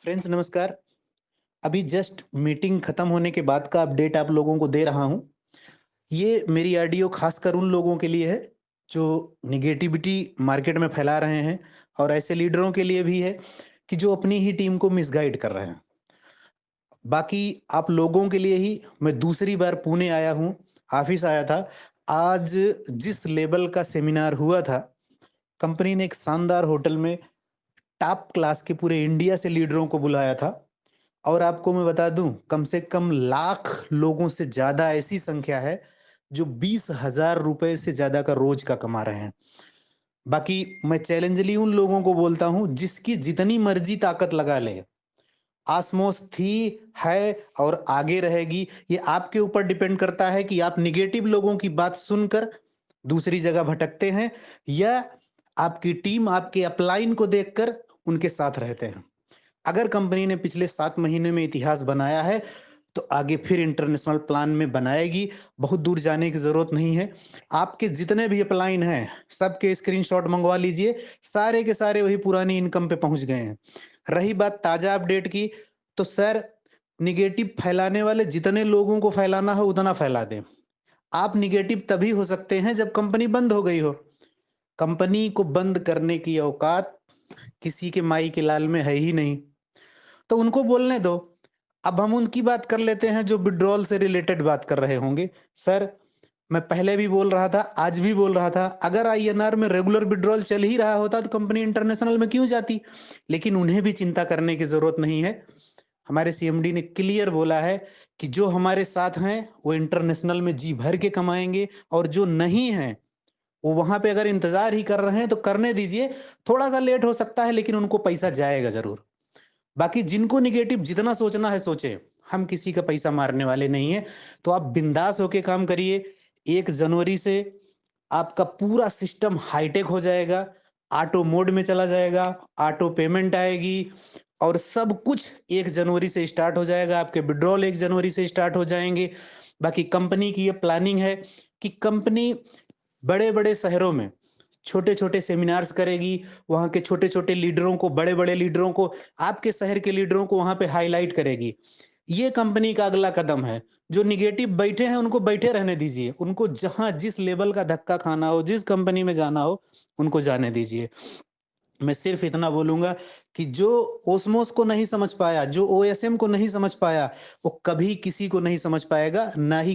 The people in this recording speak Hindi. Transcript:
फ्रेंड्स नमस्कार। अभी जस्ट मीटिंग खत्म होने के बाद का अपडेट आप लोगों को दे रहा हूँ। ये मेरी ऑडियो खासकर उन लोगों के लिए है जो नेगेटिविटी मार्केट में फैला रहे हैं और ऐसे लीडरों के लिए भी है कि जो अपनी ही टीम को मिसगाइड कर रहे हैं। बाकी आप लोगों के लिए ही मैं दूसरी बार पुणे आया हूँ, ऑफिस आया था। आज जिस लेवल का सेमिनार हुआ था, कंपनी ने एक शानदार होटल में टॉप क्लास के पूरे इंडिया से लीडरों को बुलाया था। और आपको मैं बता दूं, कम से कम लाख लोगों से ज्यादा ऐसी संख्या है जो 20,000 रुपए से ज्यादा का रोज का कमा रहे हैं। बाकी मैं चैलेंजली उन लोगों को बोलता हूं जिसकी जितनी मर्जी ताकत लगा ले, आसमोस थी, है और आगे रहेगी। ये आपके ऊपर डिपेंड करता है कि आप निगेटिव लोगों की बात सुनकर दूसरी जगह भटकते हैं या आपकी टीम आपके अपलाइन को देखकर उनके साथ रहते हैं। अगर कंपनी ने पिछले 7 महीने में इतिहास बनाया है, तो आगे फिर इंटरनेशनल प्लान में बनाएगी। बहुत दूर जाने की ज़रूरत नहीं है। आपके जितने भी अपलाइन हैं, सबके स्क्रीनशॉट मँगवा लीजिए। सारे के सारे वही पुरानी इनकम पे पहुँच गए हैं। रही बात ताज़ा अपडेट की, तो सर नेगेटिव फैलाने वाले जितने लोगों को फैलाना हो उतना फैला दें। आप नेगेटिव तभी हो सकते हैं जब कंपनी बंद हो गई हो। कंपनी को बंद करने की औकात किसी के माई के लाल में है ही नहीं। तो उनको बोलने दो। अब हम उनकी बात कर लेते हैं जो विथड्रॉल से रिलेटेड बात कर रहे होंगे। सर, मैं पहले भी बोल रहा था, आज भी बोल रहा था, अगर आईएनआर में रेगुलर विथड्रॉल चल ही रहा होता तो कंपनी इंटरनेशनल में क्यों जाती? लेकिन उन्हें भी चिंता करने की ज़रूरत नहीं है। हमारे सीएमडी ने क्लियर बोला है कि जो हमारे साथ हैं, वो इंटरनेशनल में जी भर के कमाएँगे और जो नहीं हैं, वो वहाँ पे अगर इंतज़ार ही कर रहे हैं तो करने दीजिए। थोड़ा-सा लेट हो सकता है लेकिन उनको पैसा जाएगा ज़रूर। बाकी जिनको नेगेटिव जितना सोचना है सोचे, हम किसी का पैसा मारने वाले नहीं हैं। तो आप बिंदास होके काम करिए। 1 जनवरी से आपका पूरा सिस्टम हाईटेक हो जाएगा, ऑटो मोड में चला जाएगा, ऑटो पेमेंट आएगी और सब कुछ 1 जनवरी से स्टार्ट हो जाएगा। आपके विथड्रॉल 1 जनवरी से स्टार्ट हो जाएँगे। बाकी कंपनी की ये प्लानिंग है कि कंपनी बड़े-बड़े शहरों में छोटे-छोटे सेमिनार्स करेगी, वहाँ के छोटे-छोटे लीडरों को, बड़े-बड़े लीडरों को, आपके शहर के लीडरों को वहाँ पे हाइलाइट करेगी। ये कंपनी का अगला कदम है। जो नेगेटिव बैठे हैं, उनको बैठे रहने दीजिए। उनको जहाँ जिस लेवल का धक्का खाना हो, जिस कंपनी में जाना हो, उनको जाने दीजिए। मैं सिर्फ इतना बोलूँगा कि जो ओस्मोस को नहीं समझ पाया, जो ओएसएम को नहीं समझ पाया, वो कभी किसी को नहीं समझ पाएगा, ना ही